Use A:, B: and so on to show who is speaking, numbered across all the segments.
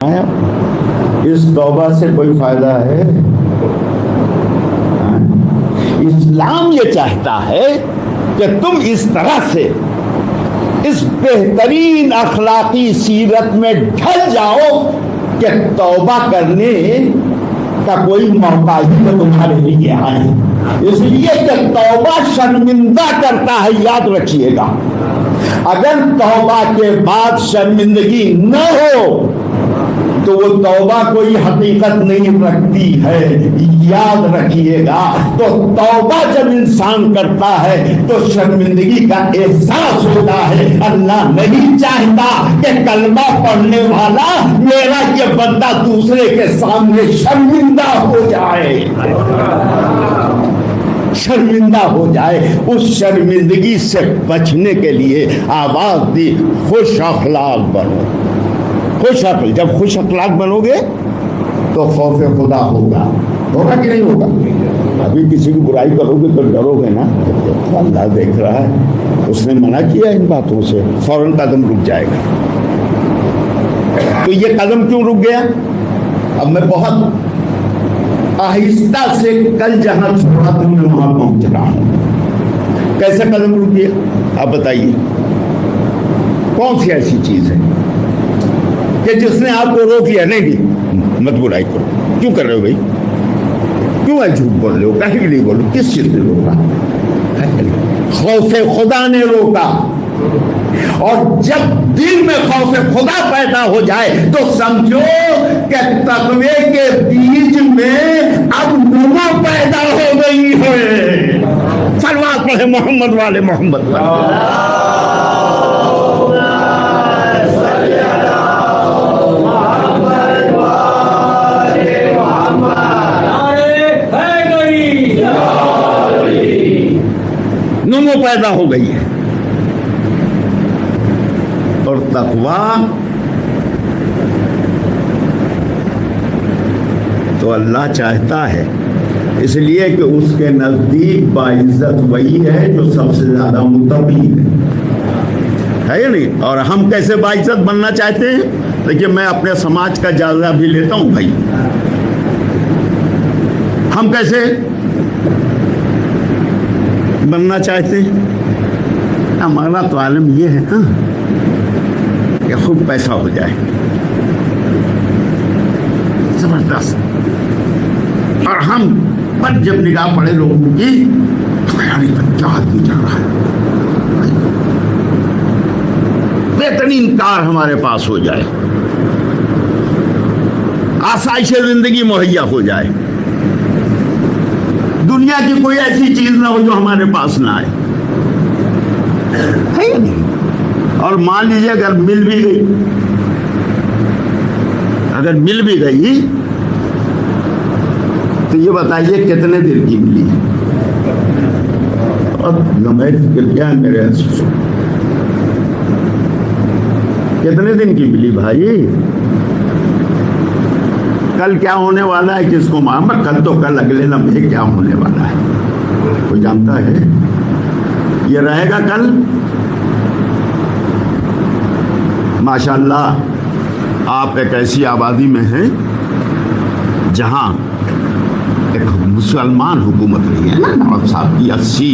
A: اس توبہ سے کوئی فائدہ ہے؟ اسلام یہ چاہتا ہے کہ تم اس طرح سے اس بہترین اخلاقی سیرت میں ڈھل جاؤ کہ توبہ کرنے کا کوئی موقع ہی تو تمہارے لیے آئے. اس لیے کہ توبہ شرمندہ کرتا ہے، یاد رکھیے گا. اگر توبہ کے بعد شرمندگی نہ ہو تو وہ توبہ کوئی حقیقت نہیں رکھتی ہے، یاد رکھیے گا. تو توبہ جب انسان کرتا ہے تو شرمندگی کا احساس ہوتا ہے. اللہ نہیں چاہتا کہ کلمہ پڑھنے والا میرا یہ بندہ دوسرے کے سامنے شرمندہ ہو جائے، شرمندہ ہو جائے. اس شرمندگی سے بچنے کے لیے آواز دی خوش اخلاق بنو. خوش اخلاق، جب خوش اخلاق بنو گے تو خوف خدا ہوگا. ہوگا کہ نہیں ہوگا؟ ابھی کسی کی برائی کرو گے تو ڈرو گے نا، اللہ دیکھ رہا ہے. اس نے منع کیا ان باتوں سے، فوراً قدم رک جائے گا. تو یہ قدم کیوں رک گیا؟ اب میں بہت آہستہ سے کل جہاں چھوڑا تھا میں وہاں پہنچ رہا ہوں. کیسے قدم رک گیا آپ بتائیے؟ کون سی ایسی چیز ہے کہ جس نے آپ کو روک لیا نہیں بھی مت برائی کرو؟ کیوں کر رہے ہو بھائی؟ کیوں ہے جھوٹ بول رہے ہو؟ کہیں کے لیے بولو؟ کس چیز نے روکا؟ خوف خدا نے روکا. اور جب دل میں خوف خدا پیدا ہو جائے تو سمجھو کہ تقوی کے بیج میں اب نما پیدا ہو گئی ہے. صلوات پڑھے محمد والے محمد والے. نمو پیدا ہو گئی ہے. اور تقویٰ تو اللہ چاہتا ہے، اس لیے کہ اس کے نزدیک باعزت وہی ہے جو سب سے زیادہ متقی ہے یا نہیں؟ اور ہم کیسے باعزت بننا چاہتے ہیں؟ دیکھیے میں اپنے سماج کا جائزہ بھی لیتا ہوں بھائی. ہم کیسے بننا چاہتے ہیں؟ ہمارا تو عالم یہ ہے نا کہ خوب پیسہ ہو جائے، زبردست. اور ہم پر جب نگاہ پڑے لوگوں کی تو یار کیا آدمی جا رہا ہے، بہترین کار ہمارے پاس ہو جائے، آسائش زندگی مہیا ہو جائے، دنیا کی کوئی ایسی چیز نہ ہو جو ہمارے پاس نہ آئے، ہے یا نہیں؟ اور مان لیجیے اگر مل بھی گئی، اگر مل بھی گئی تو یہ بتائیے کتنے دن کی ملی؟ اور لمحے فکر کیا ہے میرے عزیزوں، کتنے دن کی ملی بھائی؟ کل کیا ہونے والا ہے کس کو معلوم؟ کل تو کل، اگلے لمحے کیا ہونے والا ہے کوئی جانتا ہے؟ یہ رہے گا کل؟ ماشاءاللہ آپ ایک ایسی آبادی میں ہیں جہاں ایک مسلمان حکومت رہی ہے نا. نواب صاحب کی 80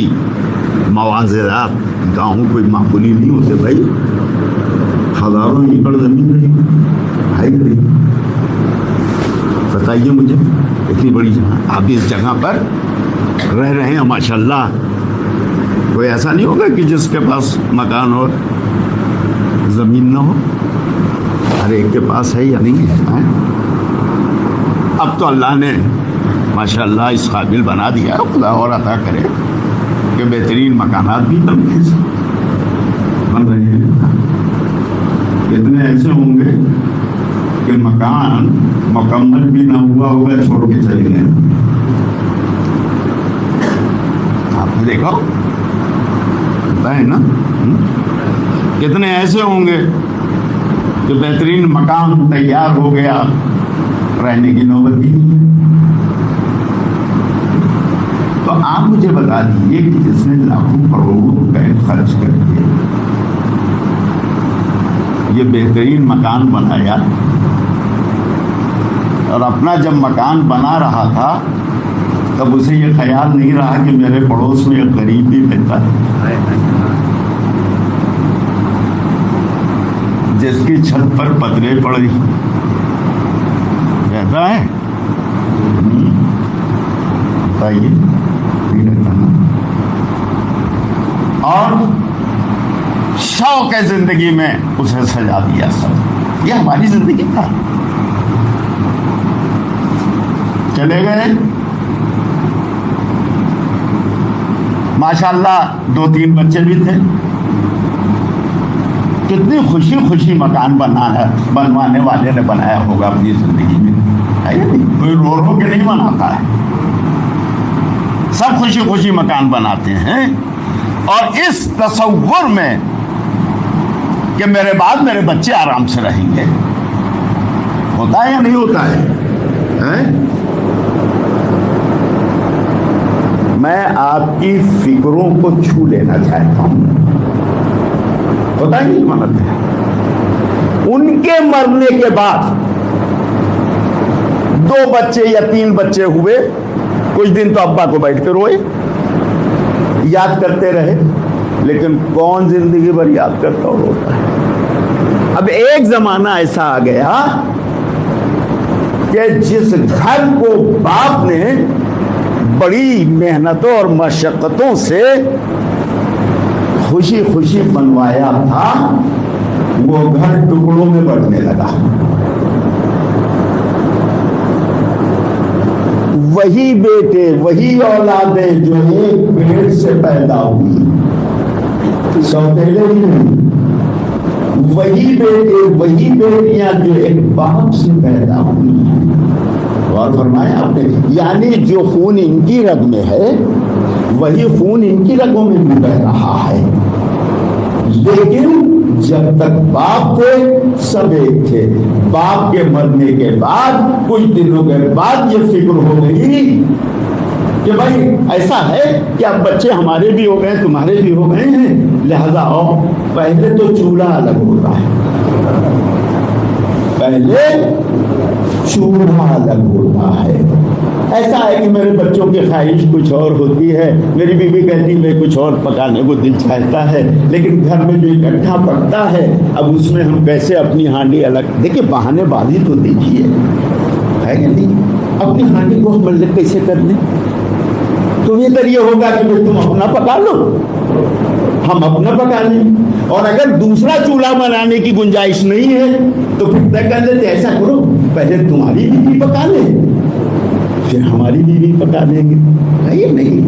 A: مواضعات گاؤں کوئی معمولی نہیں ہوتے بھائی. ہزاروں ایکڑ زمین رہی. بتائیے مجھے اتنی بڑی جگہ، آپ اس جگہ پر رہ رہے ہیں ماشاءاللہ. کوئی ایسا نہیں ہوگا کہ جس کے پاس مکان ہو زمین نہ ہو؟ ہر ایک کے پاس ہے یا نہیں ہے؟ اب تو اللہ نے ماشاءاللہ اس قابل بنا دیا، خدا اور عطا کرے کہ بہترین مکانات بھی بن رہے ہیں. کتنے ایسے ہوں گے کہ مکان مکمل بھی نہ ہوا ہوگا چھوڑ کے چلے گئے. آپ نے دیکھا ہوتا ہے نا. کتنے ایسے ہوں گے کہ بہترین مکان تیار ہو گیا، رہنے کی نوبت بھی نہیں. تو آپ مجھے بتا دیجیے کہ جس نے لاکھوں کروڑوں روپے خرچ کر کے یہ بہترین مکان بنایا اور اپنا جب مکان بنا رہا تھا تب اسے یہ خیال نہیں رہا کہ میرے پڑوس میں ایک غریب بھی رہتا ہے جس کی چھت پر پترے پڑ رہی رہتا ہے. بتائیے نہیں رہتا نا. اور شوق ہے زندگی میں اسے سجا دیا سب. یہ ہماری زندگی تھا. چلے گئے ماشاءاللہ 2-3 بچے بھی تھے. کتنی خوشی خوشی مکان بنوانے والے نے بنایا ہوگا اپنی زندگی میں. کوئی رو رو کے نہیں بناتا ہے. سب خوشی خوشی مکان بناتے ہیں اور اس تصور میں کہ میرے بعد میرے بچے آرام سے رہیں گے. ہوتا ہے یا نہیں ہوتا ہے؟ میں آپ کی فکروں کو چھو لینا چاہتا ہوں. ہوتا ہے نہیں مانتے ہیں. ان کے مرنے کے بعد 2 بچے یا 3 بچے ہوئے. کچھ دن تو ابا کو بیٹھ کے روئے, یاد کرتے رہے, لیکن کون زندگی بھر یاد کرتا اور روتا ہے. اب ایک زمانہ ایسا آ گیا کہ جس گھر کو باپ نے بڑی محنتوں اور مشقتوں سے خوشی خوشی بنوایا تھا, وہ گھر ٹکڑوں میں بٹنے لگا. وہی بیٹے وہی اولادیں جو ایک پیٹ سے پیدا ہوئی, سوتیلے نہیں, وہی بیٹے وہی بیٹیاں جو ایک باپ سے پیدا ہوئی. اور فرمایا آپ نے, یعنی جو خون ان کی رگ میں ہے وہی خون ان کی رگوں میں بھی بہ رہا ہے. لیکن جب تک باپ تھے سب ایک تھے. باپ کے مرنے کے بعد کچھ دنوں کے بعد یہ فکر ہو گئی کہ بھائی ایسا ہے کہ اب بچے ہمارے بھی ہو گئے تمہارے بھی ہو گئے ہیں, لہذا آؤ. پہلے تو چولہا الگ ہوتا ہے, پہلے چولہا الگ ہوتا ہے. ایسا ہے کہ میرے بچوں کی خواہش کچھ اور ہوتی ہے, میری بیوی کہتی ہے میں کچھ اور پکانے کو دل چاہتا ہے, لیکن گھر میں جو اکٹھا پکتا ہے اب اس میں ہم کیسے اپنی ہانڈی الگ. دیکھیں بہانے بازی تو دیکھیے ہے کہ نہیں, اپنی ہانڈی کو ہم الگ کیسے کر لیں. تو یہ طریقہ ہوگا کہ تم اپنا پکا لو ہم اپنا پکا لیں, اور اگر دوسرا چولہا بنانے کی گنجائش نہیں ہے تو پھر طے کر لیتے ایسا کرو پہلے تمہاری بیوی پکا لے پھر ہماری بیوی پکا دیں گے. نہیں نہیں,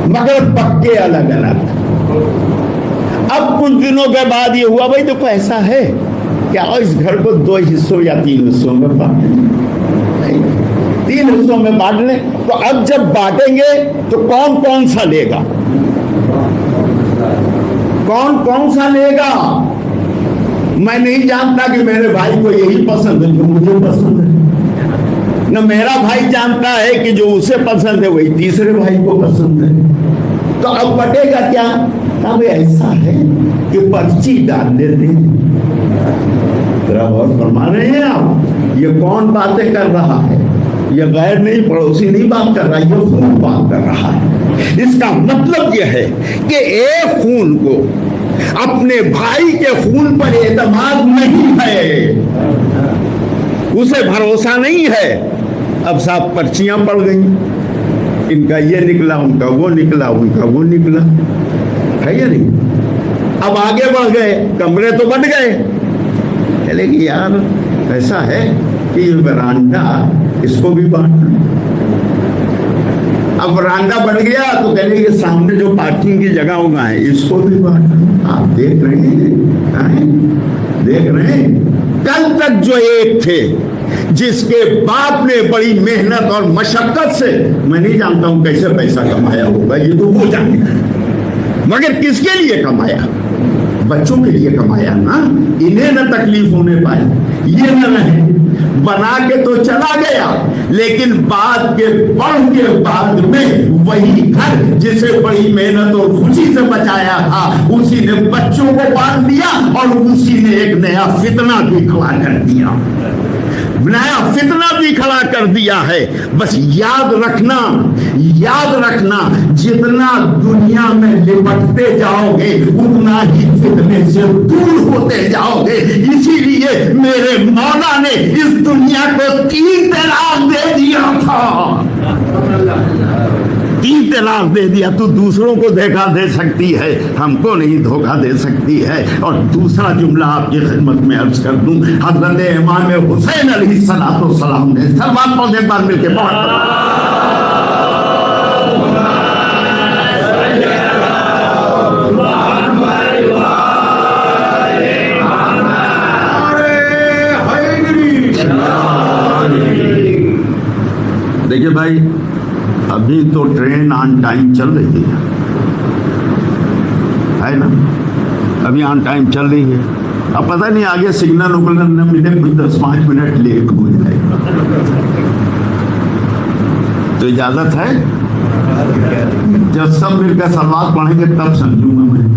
A: مگر پکے الگ الگ. اب کچھ دنوں کے بعد یہ ہوا بھائی دیکھو ایسا ہے کہ اس گھر کو 2 حصوں یا 3 حصوں میں بانٹ لیں, 3 حصوں میں بانٹ لیں. تو اب جب بانٹیں گے تو کون کون سا لے گا, کون کون سا لے گا. میں نہیں جانتا کہ میرے بھائی کو یہی پسند ہے جو مجھے پسند ہے, نہ میرا بھائی جانتا ہے کہ جو اسے پسند ہے وہی تیسرے بھائی کو پسند ہے. تو اب بٹے گا کیا. اب ایسا ہے کہ پرچی ڈال دیتے ہیں. ذرا غور فرما رہے ہیں آپ, یہ کون باتیں کر رہا ہے, یہ غیر نہیں پڑوسی نہیں بات کر رہا, یہ خون بات کر رہا ہے. اس کا مطلب یہ ہے کہ ایک خون کو اپنے بھائی کے خون پر اعتماد نہیں ہے, اسے بھروسہ نہیں ہے. اب صاحب پرچیاں پڑ گئیں, ان کا یہ نکلا ان کا وہ نکلا ان کا وہ نکلا, ہے یا نہیں. اب آگے بڑھ گئے, کمرے تو بٹ گئے. چلے کہ یار ایسا ہے کہ یہ برانڈا اس کو بھی بانٹنا. اب برانڈا بن گیا تو کہنے کہ سامنے جو پارکنگ کی جگہ ہوگا ہے اس کو بھی بانٹنا. آپ دیکھ رہے ہیں, دیکھ رہے ہیں. کل تک جو ایک تھے جس کے باپ نے بڑی محنت اور مشقت سے, میں نہیں جانتا ہوں کیسے پیسہ کمایا ہوگا, یہ تو وہ جانے, مگر کس کے لیے کمایا, بچوں کے لیے کمایا نا, انہیں نہ تکلیف ہونے پائے, یہ نہ رہے. بنا کے تو چلا گیا لیکن بعد کے پڑھ کے بعد میں وہی گھر جسے بڑی محنت اور خوشی سے بچایا تھا اسی نے بچوں کو باندھ دیا اور اسی نے ایک نیا فتنہ بھی کھڑا کر دیا. نیا فتنہ بھی کھڑا کر دیا ہے. بس یاد رکھنا جتنا دنیا میں لپٹتے جاؤ گے اتنا ہی فتنے سے دور ہوتے جاؤ گے. اسی لیے میرے مولا نے اس دنیا کو 3 طلاق دے دیا تھا. 3 طلاق دے دیا. تو دوسروں کو دھوکا دے سکتی ہے, ہم کو نہیں دھوکا دے سکتی ہے. اور دوسرا جملہ آپ کی خدمت میں عرض کر دوں, حضرت امام حسین علیہ السلام نے سلمان پڑھ ایک بار مل کے دیکھیے بھائی, ابھی تو ٹرین آن ٹائم چل رہی ہے نا, ابھی آن ٹائم چل رہی ہے. اب پتہ نہیں آگے سگنل اگنل نہ ملے, کچھ 10-5 منٹ لیٹ ہو جائے تو اجازت ہے. جب سب مل کر صلوات پڑھیں گے تب سمجھوں گا میں.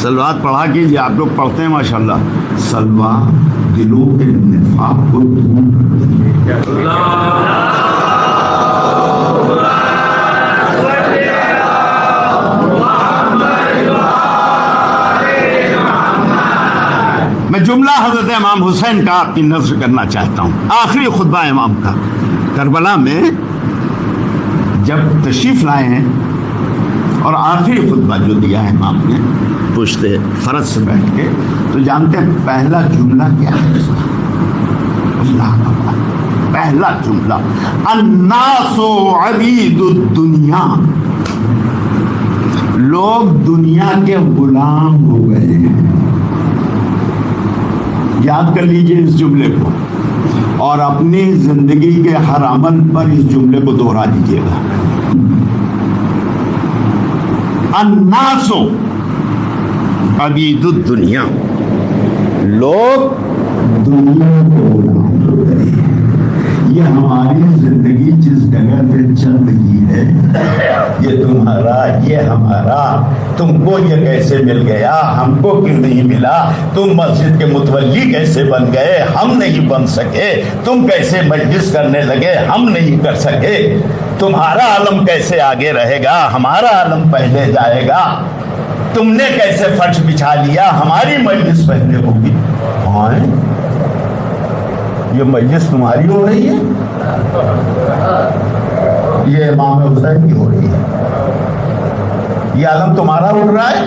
A: صلوات پڑھا کیجیے, آپ لوگ پڑھتے ہیں ماشاءاللہ. صلوات دلوں کے نفاق کو دور کرتی ہے. میں جملہ حضرت امام حسین کا آپ کی نظر کرنا چاہتا ہوں. آخری خطبہ امام کا کربلا میں جب تشریف لائے ہیں اور آخری خطبہ جو دیا ہے امام نے پشت فرض سے بیٹھ کے, تو جانتے ہیں پہلا جملہ کیا ہے؟ اللہ کا پہلا جملہ, الناس عبید الدنیا, لوگ دنیا کے غلام ہو گئے ہیں. یاد کر لیجئے اس جملے کو اور اپنی زندگی کے ہر عمل پر اس جملے کو دوہرا دیجیے گا. الناس عبید الدنیا, لوگ دنیا کو غلام ہو گئے ہیں. یہ ہماری زندگی جس جگہ پہ چل رہی ہے, یہ تمہارا, یہ ہمارا, تم کو یہ کیسے مل گیا, ہم کو کیوں نہیں ملا, تم مسجد کے متولی کیسے بن گئے, ہم نہیں بن سکے, تم کیسے مجلس کرنے لگے, ہم نہیں کر سکے, تمہارا عالم کیسے آگے رہے گا, ہمارا عالم پہلے جائے گا, تم نے کیسے فرش بچھا لیا, ہماری مجلس پہلے ہوگی. یہ مجلس تمہاری ہو رہی ہے, یہ امام حسین کی ہو رہی ہے, یہ عالم تمہارا اٹھ رہا ہے,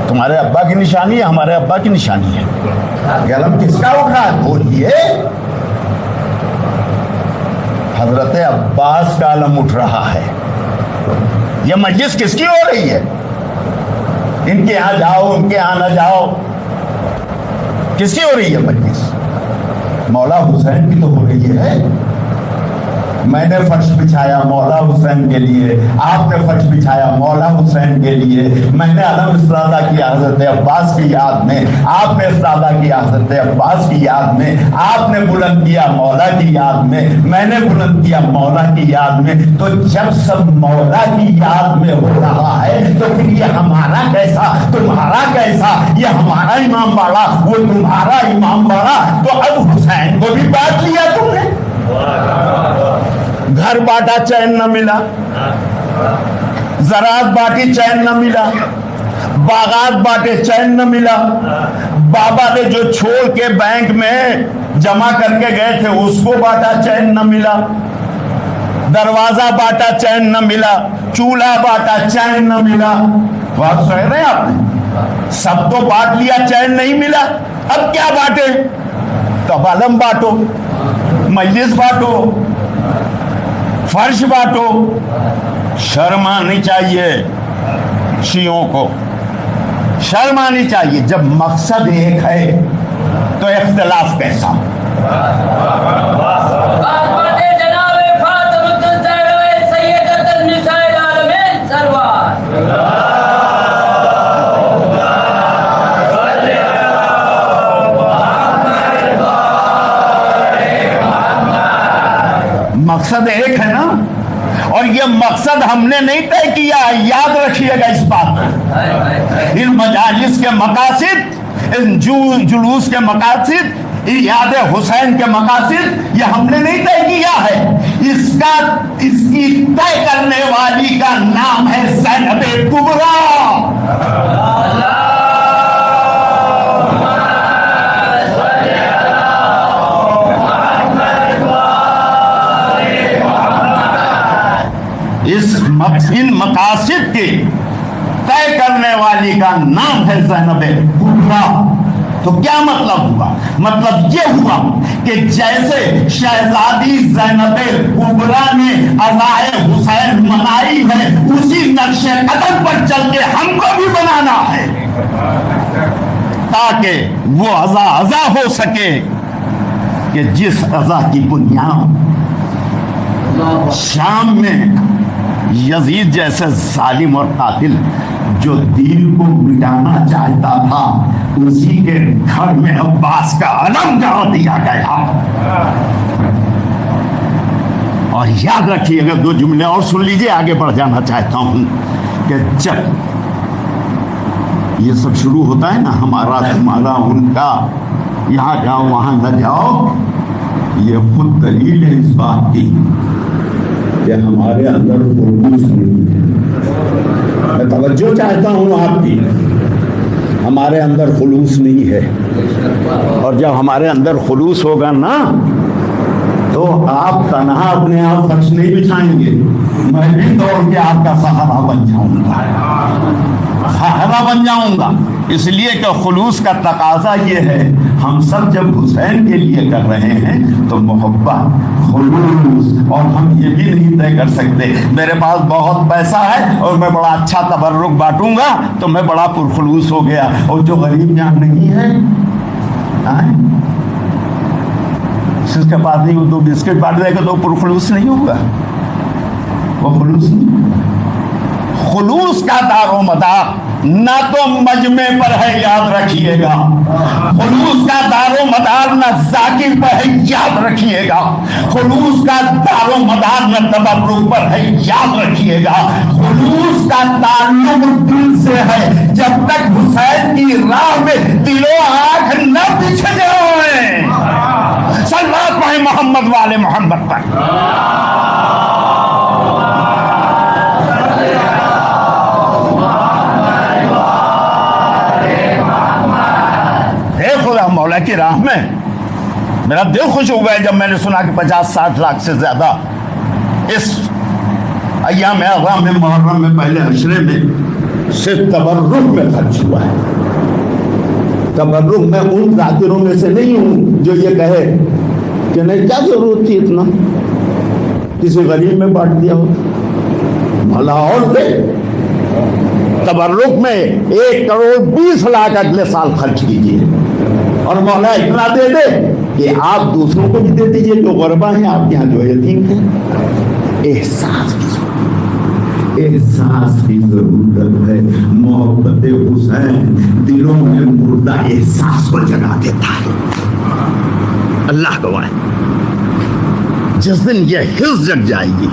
A: تمہارے ابا کی نشانی ہے, ہمارے ابا کی نشانی ہے. یہ عالم کس کا اٹھ رہا ہے بولیے؟ حضرت عباس کا عالم اٹھ رہا ہے. یہ مجلس کس کی ہو رہی ہے؟ ان کے یہاں جاؤ, ان کے یہاں نہ جاؤ, کس کی ہو رہی ہے مجلس؟ مولا حسین کی تو ہو رہی ہے. میں نے فرش بچھایا مولا حسین کے لیے, آپ نے فرش بچھایا مولا حسین کے لیے, میں نے علم استفادہ کیا حضرت عباس کی یاد میں, آپ نے استفادہ کیا حضرت عباس کی یاد میں, آپ نے بلند کیا مولا کی یاد میں نے بلند کیا مولا کی یاد میں. تو جب سب مولا کی یاد میں ہو رہا ہے تو پھر یہ ہمارا کیسا, تمہارا کیسا, یہ ہمارا امام باڑا, وہ تمہارا امام باڑا. تو اب حسین کو بھی بات لیا تم نے, گھر باٹا چین نہ ملا, زراعت باٹی چین نہ ملا, باغات باٹے چین نہ ملا, بابا نے جو چھوڑ کے بینک میں جمع کر کے گئے تھے اس کو باٹا چین نہ ملا, دروازہ باٹا چین نہ ملا, چولہا باٹا چین نہ ملا. بات سن رہے ہیں آپ نے؟ سب تو بانٹ لیا, چین نہیں ملا. اب کیا بانٹے؟ تب علم بانٹو, مجلس بانٹو, فرش بانٹو. شرم آنی چاہیے شیعوں کو, شرم آنی چاہیے. جب مقصد ایک ہے تو اختلاف کیسا؟ مقصد ایک ایک ہے نا, اور یہ مقصد ہم نے نہیں طے کیا, یاد رکھیے گا اس بات کو. ان مجالس کے مقاصد, ان جلوس کے مقاصد, یاد حسین کے مقاصد یہ ہم نے نہیں طے کیا ہے. اس کی طے کرنے والی کا نام ہے زینب کبریٰ. ان مقاصد کے طے کرنے والی کا نام ہے زینب کبریٰ. تو کیا مطلب ہوا؟ مطلب یہ ہوا کہ جیسے شہزادی زینب کبریٰ نے عزائے حسین منائی ہے, اسی نقش قدم پر چل کے ہم کو بھی بنانا ہے, تاکہ وہ عزا ہو سکے کہ جس عزا کی بنیاد شام میں یزید جیسے ظالم اور قاتل جو دین کو مٹانا چاہتا تھا, اسی کے گھر میں عباس کا علم گاڑ دیا گیا. اور یاد رکھیے گا, دو جملے اور سن لیجیے, آگے بڑھ جانا چاہتا ہوں کہ جب یہ سب شروع ہوتا ہے نا, ہمارا تمہارا ان کا, یہاں جاؤ وہاں نہ جاؤ, یہ خود دلیل ہے اس بات کی کہ ہمارے اندر خلوص نہیں ہے. میں توجہ چاہتا ہوں آپ کی, ہمارے اندر خلوص نہیں ہے. اور جب ہمارے اندر خلوص ہوگا نا, تو آپ تنہا اپنے آپ فرش نہیں بچھائیں گے, میں بھی دوڑ کے آپ کا سہارا بن جاؤں گا, سہارا بن جاؤں گا. اس لیے کہ خلوص کا تقاضا یہ ہے, ہم سب جب حسین کے لیے کر رہے ہیں تو محبت, خلوص, اور ہم یہ بھی نہیں طے کر سکتے میرے پاس بہت پیسہ ہے اور میں بڑا اچھا تبرک بانٹوں گا تو میں بڑا پرخلوص ہو گیا, اور جو غریب جان نہیں ہے, جس کے پاس نہیں, وہ تو بسکٹ بانٹ دے گا تو پرخلوص نہیں ہوگا, وہ خلوص نہیں. خلوص کا دار و مدار نہ تو مجمع پر ہے, یاد رکھیے گا. خلوص کا دار و مدار نہ ذاکر پر ہے, یاد رکھیے گا. خلوص کا دار و مدار نہ تبرک پر ہے, یاد رکھیے گا. خلوص کا تعلق دل سے ہے. جب تک حسین کی راہ میں دل و آنکھ نہ بچھ جائیں, صلوات پڑھیں محمد والے محمد پر. مولا کی راہ میں میرا دل خوش ہو گیا جب میں نے سنا کہ 50-60 لاکھ سے زیادہ اس ایام اعظام میں, محرم میں, پہلے عشرے میں صرف تبرک میں خرچ ہوا ہے. تبرک میں ان ذاکروں میں سے نہیں ہوں جو یہ کہے کہ نہیں کیا ضرورت تھی اتنا, کسی غریب میں بانٹ دیا ہو. بھلا اور دے, تبرک میں 1,20,00,000 اگلے سال خرچ کیجیے, اور مولا اتنا دے دے کہ آپ دوسروں کو بھی دے دیجیے جو غربا ہیں, آپ یہاں جو یتیم ہیں. احساس کی ضرورت ہے. محبت حسین دلوں میں مردہ احساس کو جگا دیتا ہے. اللہ گواہ, جس دن یہ حس جگ جائے گی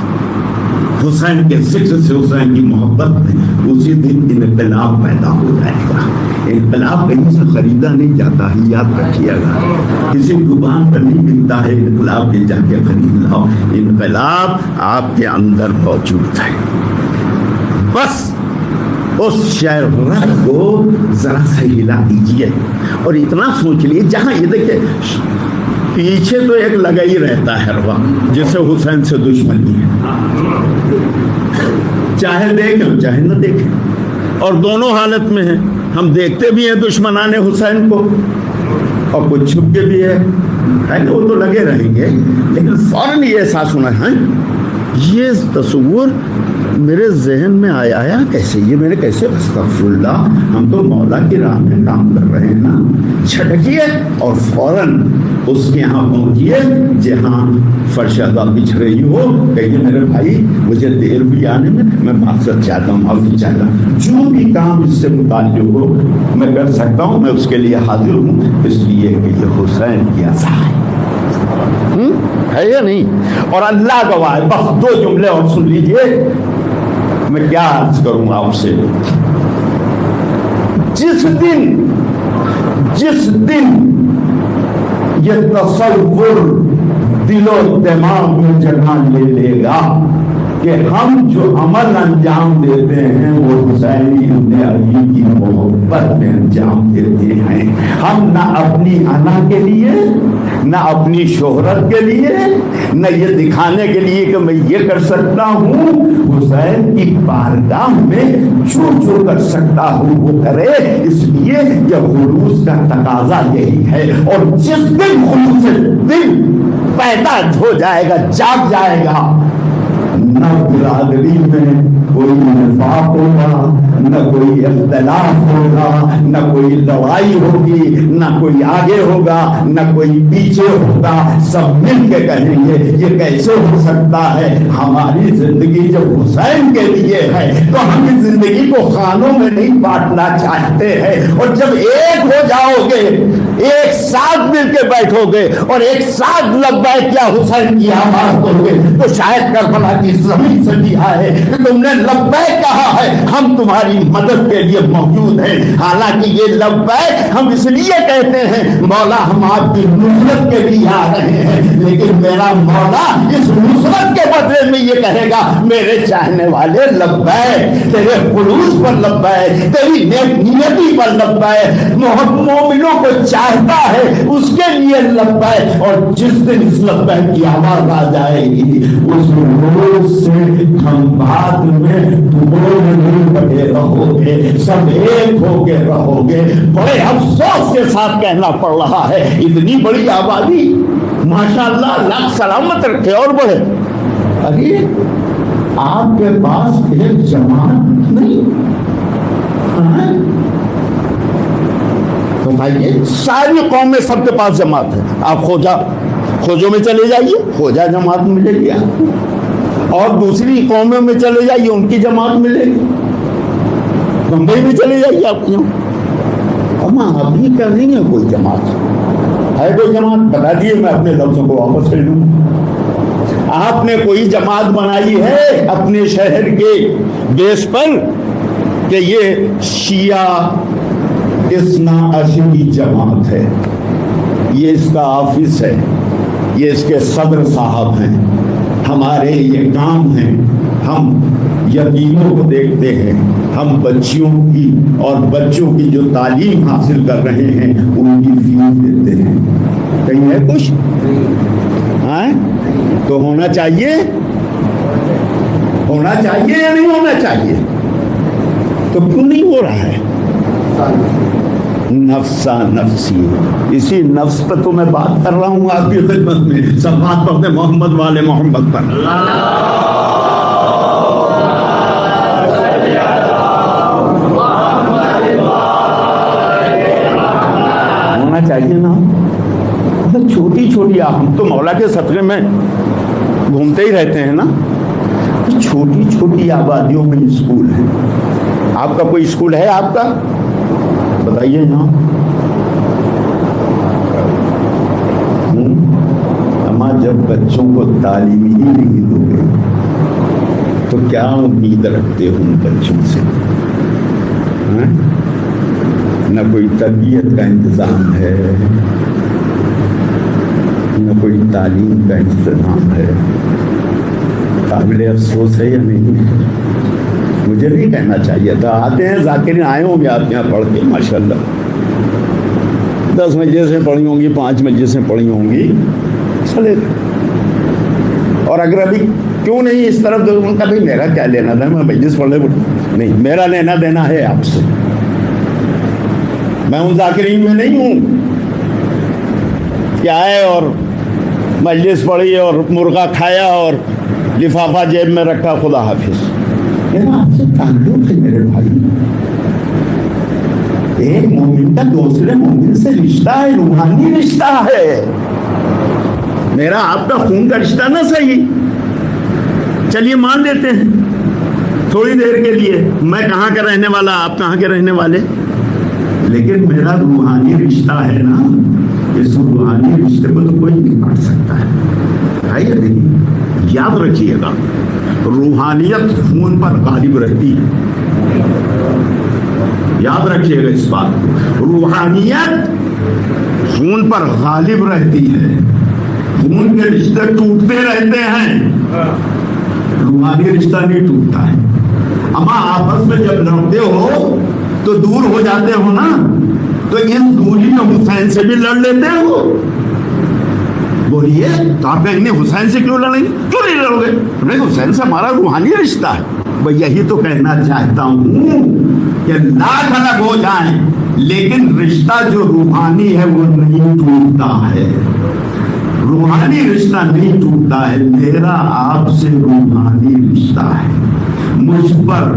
A: حسین کے ذکر سے, حسین کی محبت میں, اسی دن انقلاب پیدا ہو جائے گا. انقلاب کہیں سے خریدا نہیں جاتا ہے, یاد رکھیے گا. کسی دکان پر نہیں ملتا ہے انقلاب کے, جا کے خرید لاؤ. انقلاب آپ کے اندر موجود ہے. بس اس شہر کو ذرا سا ہلا دیجیے, اور اتنا سوچ لیے, جہاں یہ دیکھیں پیچھے تو ایک لگا ہی رہتا ہے ہر وقت, جسے حسین سے دشمنی ہے, چاہے دیکھیں چاہے نہ دیکھیں, اور دونوں حالت میں ہیں. ہم دیکھتے بھی ہیں دشمنان حسین کو, اور کچھ چھپ کے بھی ہے, وہ تو لگے رہیں گے, لیکن فوراً یہ احساس ہونا ہے, یہ تصور میرے ذہن میں آیا کیسے, یہ میں نے کیسے, استغفر اللہ, ہم تو مولا کی راہ میں کام کر رہے ہیں نا. چھٹکیے اور فوراً اس کے یہاں پہنچیے جہاں فرشادہ بچھ رہی ہو, کہیے میرے بھائی مجھے دیر بھی آنے میں معذرت چاہتا ہوں, معافی چاہتا ہوں, جو بھی کام اس سے متعلق ہو میں کر سکتا ہوں, میں اس کے لیے حاضر ہوں, اس لیے کہ یہ حسین کی عزا ہے. ہے یا نہیں؟ اور اللہ گواہ ہے، بس 2 جملے اور سن لیجئے، میں کیا عرض کروں آپ سے. جس دن یہ تصور دل و دماغ میں جگہ لے گا کہ ہم جو عمل انجام دیتے ہیں وہ حسین ابن علی کی محبت میں انجام دیتے ہیں، ہم نہ اپنی انا کے لیے، نہ اپنی شہرت کے لیے، نہ یہ دکھانے کے لیے کہ میں یہ کر سکتا ہوں، حسین کی بارگاہ میں جو کر سکتا ہوں وہ کرے. اس لیے یہ خلوص کا تقاضا یہی ہے. اور جس دن خلوص دل پیدا ہو جائے گا، جاگ جائے گا، نہ برادری میں کوئی نفاق ہوگا، نہ کوئی اختلاف ہوگا، نہ کوئی لڑائی ہوگی، نہ کوئی آگے ہوگا، نہ کوئی پیچھے ہوگا. سب مل کے کہیں گے یہ کیسے ہو سکتا ہے؟ ہماری زندگی جب حسین کے لیے ہے تو ہم اس زندگی کو خانوں میں نہیں بانٹنا چاہتے ہیں. اور جب ایک ہو جاؤ گے، ایک ساتھ مل کے بیٹھو گے اور ایک ساتھ لبیک یا حسین کی آواز دو گے تو شاید کربلا کی زمین سے کہا ہے کہ تم نے لبیک کہا ہے، ہم تمہاری مدد کے لیے موجود ہیں. حالانکہ یہ لبیک ہم اس لیے کہتے ہیں مولا ہم آپ کی نصرت کے لیے آ رہے ہیں، لیکن میرا مولا اس نصرت کے بدلے میں یہ کہے گا میرے چاہنے والے لبیک، تیرے خلوص پر لبیک، تیری نیک نیتی پر لبیک، مومنوں کو چاہتا ہے اس کے لیے لبیک. اور جس دن اس لبیک کی آواز آ جائے گی اس روز سے ہم بعد میں دوبارہ نہیں بڑے رہو گے، سب ایک ہو کے رہو گے. بڑے افسوس کے ساتھ کہنا پڑ رہا ہے اتنی بڑی آبادی ماشاءاللہ اللہ سلامت رکھے اور بڑھے، ارے آپ کے پاس ایک جماعت نہیں، بتائیے ساری قومیں سب کے پاس جماعت ہے. آپ خوجوں میں چلے جائیے، خوجہ جماعت ملے گی آپ کو، اور دوسری قوموں میں چلے جائیے ان کی جماعت ملے گی، بمبئی میں چلے جائیے آپ کیوں. ہم ابھی کر رہی ہیں کوئی جماعت ہے؟ کوئی جماعت بتا دیے، میں اپنے لفظوں کو واپس لے لوں. آپ نے کوئی جماعت بنائی ہے اپنے شہر کے بیس پر کہ یہ شیعہ اثنا عشری جماعت ہے، یہ اس کا آفس ہے، یہ اس کے صدر صاحب ہیں، ہمارے یہ کام ہیں، ہم یتیموں کو دیکھتے ہیں، ہم بچیوں کی اور بچوں کی جو تعلیم حاصل کر رہے ہیں ان کی فیس دیتے ہیں. کہیں ہے کچھ؟ ہاں تو ہونا چاہیے یا نہیں ہونا چاہیے؟ تو کیوں نہیں ہو رہا ہے؟ نفسا نفسی، اسی نفس پر تو میں بات کر رہا ہوں آپ کی خدمت میں. سب بات پڑھتے محمد والے محمد پر. ہونا چاہیے نا. چھوٹی چھوٹی، ہم تو مولا کے صدقے میں گھومتے ہی رہتے ہیں نا. چھوٹی چھوٹی آبادیوں میں اسکول ہے. آپ کا کوئی اسکول ہے آپ کا؟ بتائیے نا. اما جب بچوں کو تعلیم ہی نہیں دو گے تو کیا امید رکھتے ہو ان بچوں سے؟ نہ کوئی تربیت کا انتظام ہے، نہ کوئی تعلیم کا انتظام ہے. قابل افسوس ہے یا نہیں؟ مجھے نہیں کہنا چاہیے تھا. آتے ہیں ذاکرین آئے ہوں گے آپ یہاں پڑھ کے ماشاءاللہ، 10 مجلسیں پڑھی ہوں گی، 5 مجلسیں پڑھی ہوں گی، چلے. اور اگر ابھی کیوں نہیں اس طرف تو ان کا بھی میرا کیا لینا تھا، میں مجلس پڑھ لے نہیں، میرا لینا دینا ہے آپ سے. میں ان ذاکرین میں نہیں ہوں کیا ہے اور مجلس پڑھی اور مرغا کھایا اور لفافہ جیب میں رکھا، خدا حافظ. میرا آپ سے تعلق ہے میرے بھائی. ایک مومن کا دوسرے مومن سے رشتہ ہے، روحانی رشتہ ہے. میرا آپ کا خون کا رشتہ نہ صحیح، چلیے مان لیتے ہیں تھوڑی دیر کے لیے، میں کہاں کا رہنے والا، آپ کہاں کے رہنے والے، لیکن میرا روحانی رشتہ ہے نا. اس روحانی رشتے کو تو کوئی نہیں کاٹ سکتا ہے یا نہیں؟ یاد رکھیے گا روحانیت خون پر غالب رہتی ہے، یاد رکھیے گا اس بات کو، روحانیت خون پر غالب رہتی ہے، خون کے رشتے ٹوٹتے رہتے ہیں، روحانی رشتہ نہیں ٹوٹتا ہے۔ اما آپس میں جب لڑتے ہو تو دور ہو جاتے ہو نا، تو اس دوری میں حسین سے بھی لڑ لیتے ہو، بولیے تو آپ کہیں گے حسین سے کیوں لڑیں گے؟ کیوں نہیں لڑو گے؟ نہیں، حسین سے ہمارا روحانی رشتہ ہے۔ میں یہی تو کہنا چاہتا ہوں کہ لاکھ الگ ہو جائیں لیکن رشتہ جو روحانی ہے وہ نہیں ٹوٹتا ہے، روحانی رشتہ نہیں ٹوٹتا ہے۔ میرا آپ سے روحانی رشتہ ہے، مجھ پر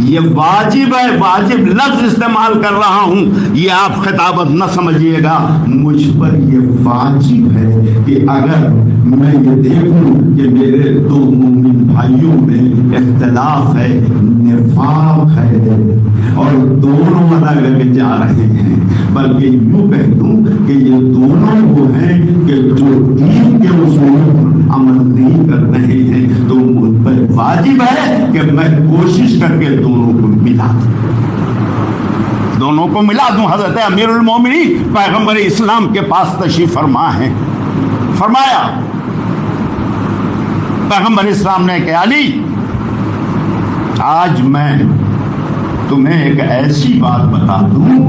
A: یہ واجب ہے، واجب لفظ استعمال کر رہا ہوں، یہ آپ خطابت نہ سمجھیے گا، مجھ پر یہ واجب ہے کہ اگر میں یہ دیکھوں کہ میرے دو مومن بھائیوں میں اختلاف ہے، نفاق ہے اور دونوں الگ الگ جا رہے ہیں، بلکہ یوں کہہ دوں کہ یہ دونوں وہ ہیں کہ جو دین کے اصول پر عمل نہیں کر رہے ہیں، تو مجھ پر واجب ہے کہ میں کوشش کر کے دونوں کو ملا دوں۔ حضرت امیر المومنین پیغمبر اسلام کے پاس تشریف فرما ہے، فرمایا پیغمبر اسلام نے کہ علی آج میں تمہیں ایک ایسی بات بتا دوں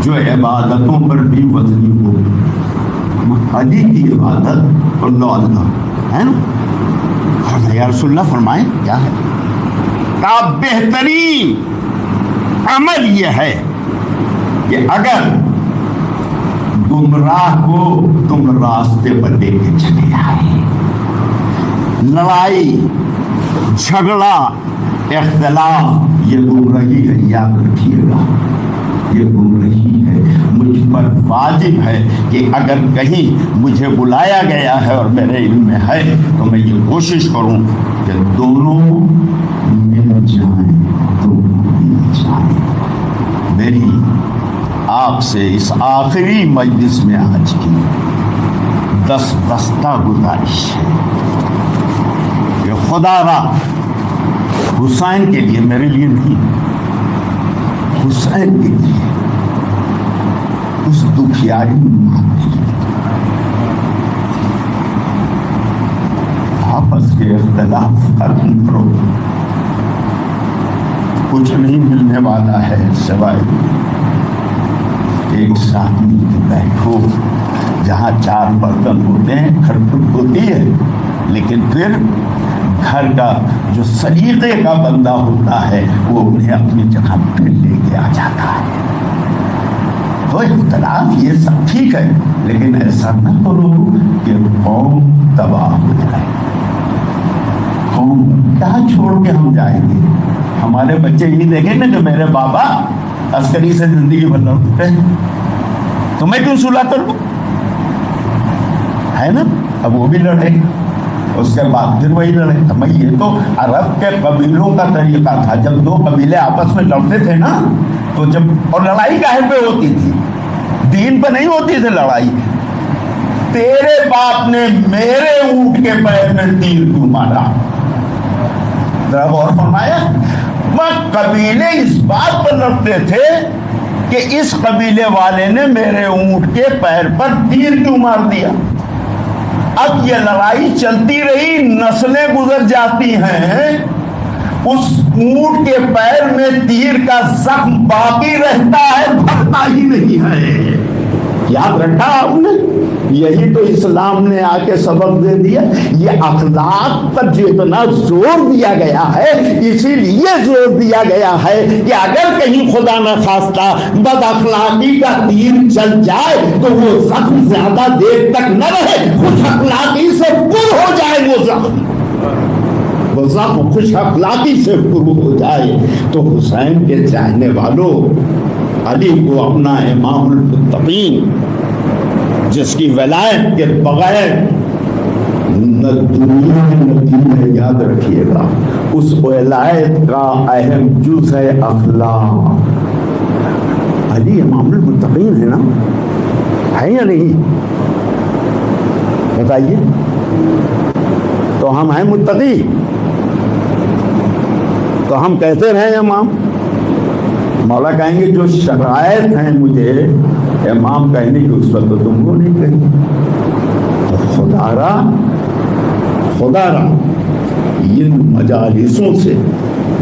A: جو عبادتوں پر بھی وزنی ہو۔ علی کی عبادت اللہ اللہ ہے نا، یا رسول اللہ فرمائیں کیا ہے؟ کا بہترین عمل یہ ہے کہ اگر گمراہ کو تم راستے پر لے کے چلے آئے، لڑائی جھگڑا اختلاف یہ گمراہی ہے، یاد رکھیے گا یہ گمراہی ہے۔ مجھ پر واجب ہے کہ اگر کہیں مجھے بلایا گیا ہے اور میرے علم میں ہے تو میں یہ کوشش کروں کہ دونوں مل جائیں، میری آپ سے اس آخری مجلس میں آج کی دستہ گزارش ہے کہ خدا را حسین کے لیے، میرے لیے نہیں، حسین کے لیے اس دکھیاری آپس کے اختلاف ختم کرو، کچھ نہیں ملنے والا ہے سوائے ایک ساتھ مل کے بیٹھو، جہاں چار برتن ہوتے ہیں کھٹپٹ ہوتی ہے، لیکن پھر گھر کا جو سلیقے کا بندہ ہوتا ہے وہ انہیں اپنی جگہ پہ لے کے آ جاتا ہے۔ تو اختلاف یہ سب ٹھیک ہے، لیکن ایسا نہ کرو کہ قوم تباہ ہو جائے۔ قوم کیا چھوڑ کے ہم جائیں گے؟ ہمارے بچے یہ دیکھیں نا کہ میرے بابا عسکری سے زندگی بھر لڑتے ہیں، تو میں کیوں صلح کروں؟ ہے نا، اب وہ بھی لڑے، اس کے بعد پھر وہی لڑے۔ میں یہ تو عرب کے قبیلوں کا طریقہ تھا، جب دو قبیلے آپس میں لڑتے تھے نا تو اور لڑائی کاہے پہ ہوتی تھی؟ دین پہ نہیں ہوتی تھی لڑائی۔ تیرے باپ نے میرے اونٹ کے پیر میں تیر کیوں مارا؟ ذرا غور فرمایا۔ قبیلے اس بات پر لڑتے تھے کہ اس قبیلے والے نے میرے اونٹ کے پیر پر تیر کیوں مار دیا۔ اب یہ لڑائی چلتی رہی، نسلیں گزر جاتی ہیں، اس اونٹ کے پیر میں تیر کا زخم باقی رہتا ہے، بھرتا ہی نہیں ہے۔ یاد رکھا آپ نے؟ یہی تو اسلام نے آ کے سبق دے دیا۔ یہ اخلاق پر جو اتنا زور دیا گیا ہے، اسی لیے زور دیا گیا ہے کہ اگر کہیں خدا نہ خواستہ بد اخلاقی کا تیر چل جائے تو وہ زخم زیادہ دیر تک نہ رہے، خوش اخلاقی سے پر ہو جائے وہ زخم خوش اخلاقی سے پر ہو جائے۔ تو حسین کے چاہنے والوں، علی کو اپنا امام المتقین، جس کی ولایت کے بغیر نہ دنیا نہ دین ہے، یاد رکھیے گا، اس ولایت کا اہم جز ہے اخلاق۔ علی امام المتقین ہے نا، ہے یا نہیں؟ بتائیے. تو ہم ہیں متقی؟ تو ہم کہتے رہے امام. مولا کہیں گے جو شرائط ہیں مجھے امام کہنے کی اس وقت تو تم کو نہیں کہی. تو خدا را ان مجالسوں سے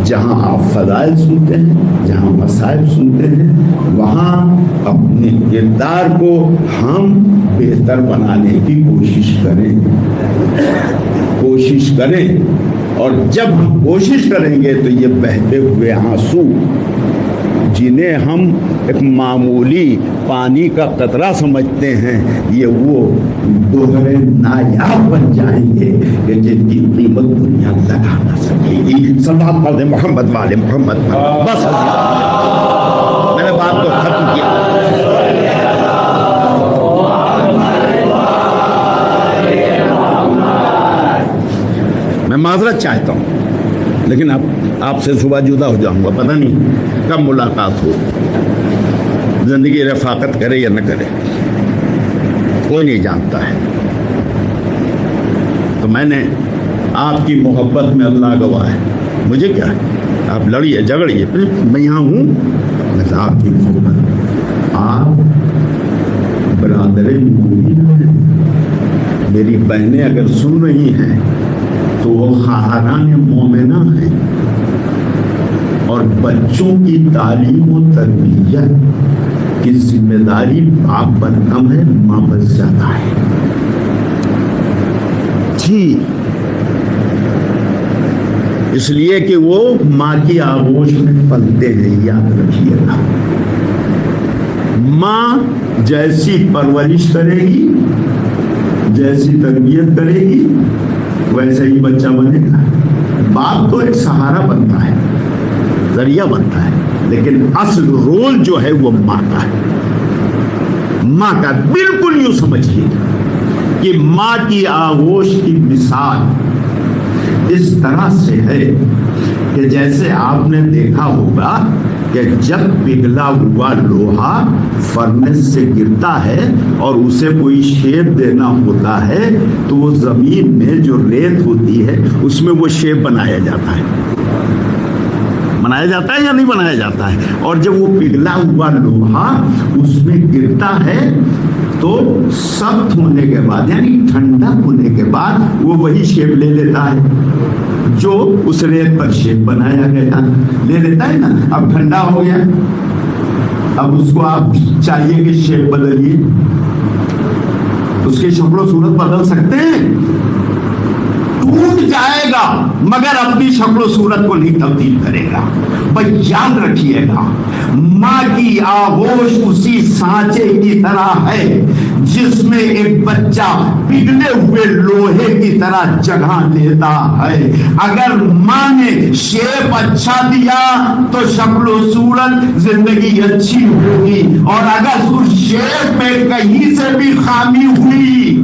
A: جہاں آپ فضائل سنتے ہیں، جہاں مسائل سنتے ہیں، وہاں اپنے کردار کو ہم بہتر بنانے کی کوشش کریں. اور جب ہم کوشش کریں گے تو یہ بہتے ہوئے آنسو جنہیں ہم ایک معمولی پانی کا قطرہ سمجھتے ہیں، یہ وہ دوہرے نایاب بن جائیں گے کہ جن کی قیمت دنیا لگا نہ سکے گی. صلوات پڑھ دیں محمد والے محمد. بس میں نے بات کو ختم کیا. میں معذرت چاہتا ہوں لیکن اب آپ سے صبح جدا ہو جاؤں گا. پتہ نہیں کب ملاقات ہو. زندگی رفاقت کرے یا نہ کرے کوئی نہیں جانتا ہے. تو میں نے آپ کی محبت میں اللہ گواہ ہے، مجھے کیا ہے، آپ لڑیے جھگڑیے، میں یہاں ہوں. بس آپ کی محبت. آپ برادر مومن ہیں. میری بہنیں اگر سن رہی ہیں تو وہ خواہران مومنہ ہیں. اور بچوں کی تعلیم و تربیت کی ذمہ داری باپ پر کم ہے، ماں پر زیادہ ہے. جی اس لیے کہ وہ ماں کی آغوش میں پلتے ہیں. یاد رکھیے گا، ماں جیسی پرورش کرے گی، جیسی تربیت کرے گی، ویسے ہی بچہ بنے گا. باپ تو ایک سہارا بنتا ہے، ذریعہ بنتا ہے، لیکن اصل رول جو ہے وہ ماں کا ہے. ماں کا بالکل یوں سمجھیے کہ ماں کی آغوش کی مثال اس طرح سے ہے کہ جیسے آپ نے دیکھا ہوگا کہ جب پگھلا ہوا لوہا فرنس سے گرتا ہے اور اسے کوئی شیپ دینا ہوتا ہے تو وہ زمین میں جو ریت ہوتی ہے اس میں وہ شیپ بنایا جاتا ہے یا نہیں بنایا جاتا ہے. اور جب وہ پگھلا ہوا لوہا اس میں گرتا ہے تو سخت ہونے کے بعد یعنی ٹھنڈا ہونے کے بعد وہ وہی شیپ لے لیتا ہے جو اس ریت پر شیپ بنایا گیا لے لیتا ہے نا. اب ٹھنڈا ہو گیا، اب اس کو آپ چاہیے کہ شیپ بدلیے، اس کی شکل و صورت بدل سکتے ہیں؟ ٹوٹ جائے گا مگر اپنی شکل و صورت کو نہیں تبدیل کرے گا. بھائی یاد رکھیے گا، ماں کی آغوش اسی سانچے کی طرح ہے جس میں ایک بچہ پگھلے ہوئے لوہے کی طرح جگہ لیتا ہے. اگر ماں نے شیپ اچھا دیا تو شکل و صورت زندگی اچھی ہوگی، اور اگر اس شیپ میں کہیں سے بھی خامی ہوئی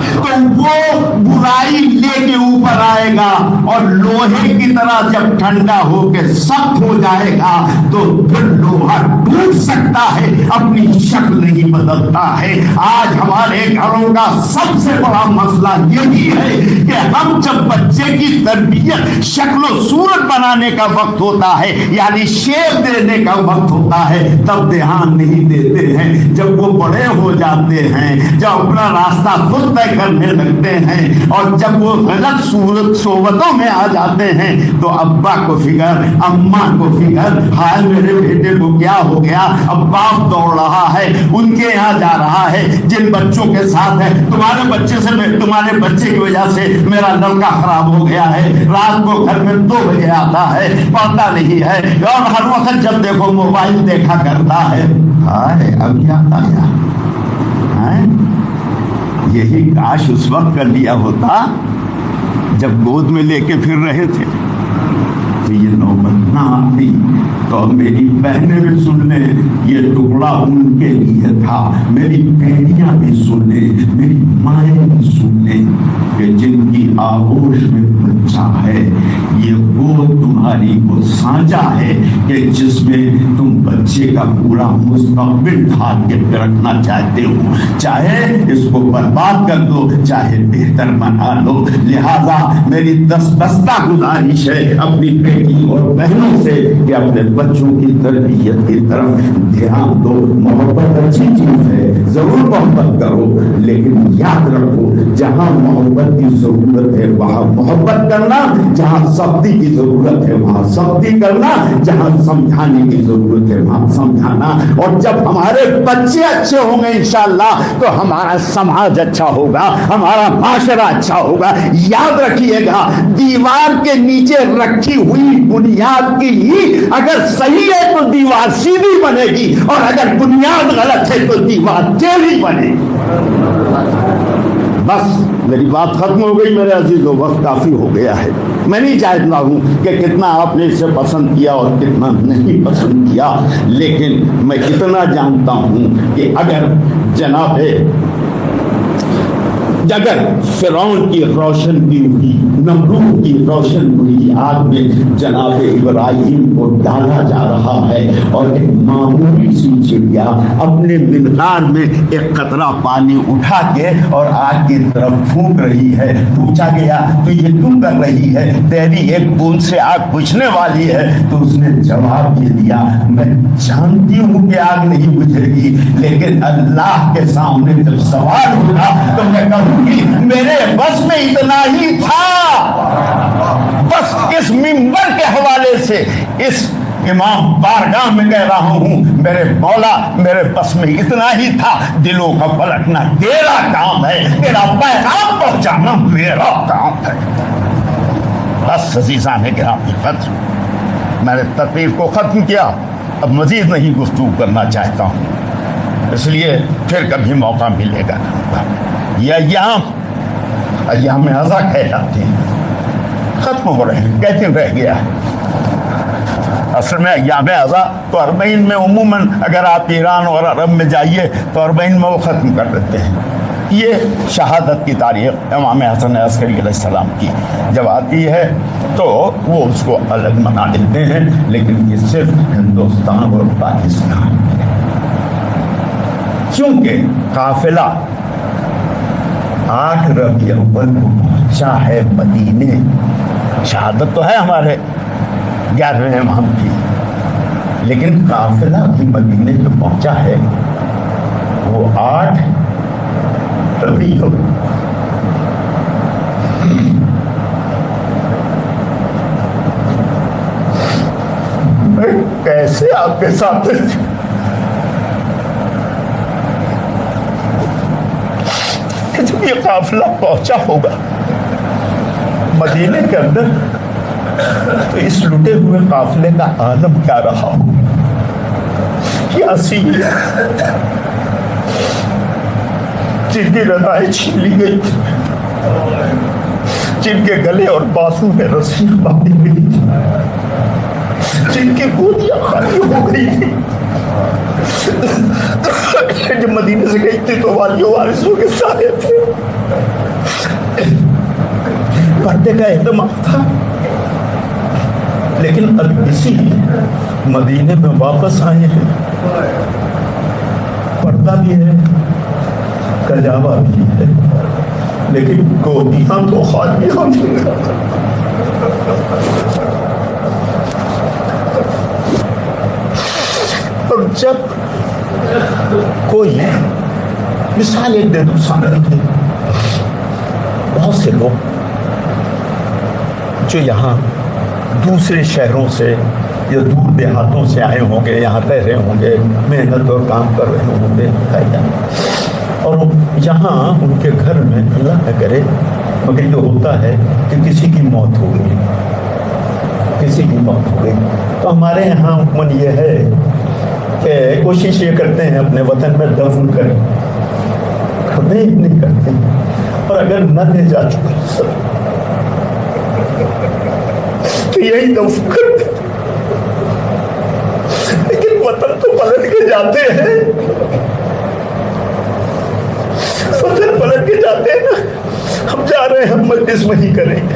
A: تو وہ برائی لے کے اوپر آئے گا، اور لوہے کی طرح جب ٹھنڈا ہو کے سخت ہو جائے گا تو پھر لوہا ٹوٹ سکتا ہے، اپنی شکل نہیں بدلتا ہے. آج ہمارے گھروں کا سب سے بڑا مسئلہ یہی ہے کہ ہم جب بچے کی تربیت شکل و صورت بنانے کا وقت ہوتا ہے یعنی شیپ دینے کا وقت ہوتا ہے تب دھیان نہیں دیتے ہیں. جب وہ بڑے ہو جاتے ہیں، جب اپنا راستہ خود طے کرنے لگتے ہیں اور جب وہ غلط صحبتوں میں آ جاتے ہیں تو ابا کو فکر، اماں کو فکر، ہائے میرے بیٹے کو کیا ہو گیا. اب باپ دوڑ رہا ہے، ان کے یہاں جا رہا ہے جن بچوں کے ساتھ ہے، تمہارے بچے کی وجہ سے میرا لڑکا خراب ہو گیا ہے، رات کو گھر میں 2 بجے آتا ہے، پڑھتا نہیں ہے، اور ہر وقت جب دیکھو موبائل دیکھا کرتا ہے. ہائے اب یاد آیا، یہی کاش اس وقت کر لیا ہوتا جب گود میں لے کے پھر رہے تھے تو یہ نوبت نہ آتی. تو میری بہنیں بھی سن لیں، یہ ٹکڑا ان کے لیے تھا. میری بیٹیاں بھی سن لیں، میری مائیں بھی سن لیں کہ جن کی آغوش میں بچہ ہے، یہ یہ وہ تمہاری وہ سانچہ ہے کہ جس میں تم بچے کا پورا مستقبل ڈھال کے رکھنا چاہتے ہو، چاہے اس کو برباد کر دو چاہے بہتر بنا لو۔ لہذا میری دستہ گزارش ہے اپنی بیٹی اور بہنوں سے کہ اپنے بچوں کی تربیت کی طرف دھیان دو۔ محبت اچھی چیز ہے، ضرور محبت کرو، لیکن یاد رکھو جہاں محبت کی ضرورت ہے وہاں محبت کرنا، جہاں سختی کی ضرورت ہے وہاں سختی کرنا، جہاں سمجھانے کی ضرورت ہے وہاں سمجھانا۔ اور جب ہمارے بچے اچھے ہوں گے انشاءاللہ تو ہمارا سماج اچھا ہوگا، ہمارا معاشرہ اچھا ہوگا۔ یاد رکھیے گا دیوار کے نیچے رکھی ہوئی بنیاد کی ہی اگر صحیح ہے تو دیوار سیدھی بنے گی، اور اگر بنیاد غلط ہے تو دیوار ٹیڑھی بنے گی۔ بس میری بات ختم ہو گئی میرے عزیزو، وقت کافی ہو گیا ہے۔ میں نہیں جانتا ہوں کہ کتنا آپ نے اسے پسند کیا اور کتنا نہیں پسند کیا، لیکن میں اتنا جانتا ہوں کہ اگر فرعون کی روشن کی ہوئی، نمرود کی روشن ہوئی آگ میں جناب ابراہیم کو ڈالا جا رہا ہے، اور ایک معمولی سی چڑیا اپنے منقار میں ایک قطرہ پانی اٹھا کے اور آگ کی طرف پھونک رہی ہے، پوچھا گیا تو یہ کیوں کر رہی ہے، تیری ایک بوند سے آگ بجھنے والی ہے؟ تو اس نے جواب یہ دیا، میں جانتی ہوں کہ آگ نہیں بجھے گی، لیکن اللہ کے سامنے جب سوال ہوگا تو میں کہوں میرے بس میں اتنا ہی تھا۔ بس اس منبر کے حوالے سے اس امام بارگاہ میں کہہ رہا ہوں، میرے مولا میرے بس میں اتنا ہی تھا، دلوں کا پلٹنا تیرا کام ہے، تیرا پیغام پہنچانا میرا کام ہے۔ بس عزیزان گرامی قدر، میں نے تقریر کو ختم کیا، اب مزید نہیں گفتگو کرنا چاہتا ہوں، اس لیے پھر کبھی موقع ملے گا۔ یہ ایام ازا کہلاتے ہیں، ختم ہو رہے ہیں، کہتے رہ گیا ہے۔ اصل میں ایام ازا تو اربعین میں عموماً اگر آپ ایران اور عرب میں جائیے تو اربعین میں وہ ختم کر دیتے ہیں۔ یہ شہادت کی تاریخ امام حسن عسکری علیہ السلام کی جب آتی ہے تو وہ اس کو الگ منا لیتے ہیں، لیکن یہ صرف ہندوستان اور پاکستان میں، چونکہ قافلہ 8 ربیع الاول کو پہنچا ہے مدینے۔ شہادت تو ہے ہمارے 11ویں امام کی، لیکن قافلہ بھی مدینے جو پہنچا ہے وہ 8 ربیع الاول۔ میں کیسے آپ کے ساتھ جب یہ قافلہ پہنچا ہوگا مدینے کے اندر تو اس لٹے ہوئے قافلے کا عالم کیا رہا ہو، کیا سی جن کی رضائیں چھین لی گئی تھی، جن کے گلے اور بازو میں رسیاں باندھی گئی تھی، جن کی گودیاں خالی ہو گئی تھی، جب مدینے سے گئی تھی تو والیوں وارثوں کے سارے تھے، پردے کا اہتمام تھا، لیکن اب اسی مدینے میں واپس آئے ہیں، پردہ بھی ہے، کجاوا بھی ہے، لیکن گودیاں تو خالی ہو گئی۔ اور جب کوئی مثال ایک دے دو سامنے رکھے، بہت سے لوگ جو یہاں دوسرے شہروں سے یا دور دیہاتوں سے آئے ہوں گے، یہاں رہ رہے ہوں گے، محنت اور کام کر رہے ہوں گے، اور یہاں ان کے گھر میں اللہ نہ کرے مگر یہ ہوتا ہے کہ کسی کی موت ہو گئی، کسی کی موت ہو گئی، تو ہمارے یہاں عموماً یہ ہے کہ کوشش یہ کرتے ہیں اپنے وطن میں دفن کریں، نہیں کرتے، اور اگر نہ لے جا چکے تو یہی دفن کرتے، لیکن وطن تو پلٹ کے جاتے ہیں، وطن پلٹ کے جاتے ہیں نا، ہم جا رہے ہیں، ہم مجلس وہیں کریں گے،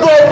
A: 2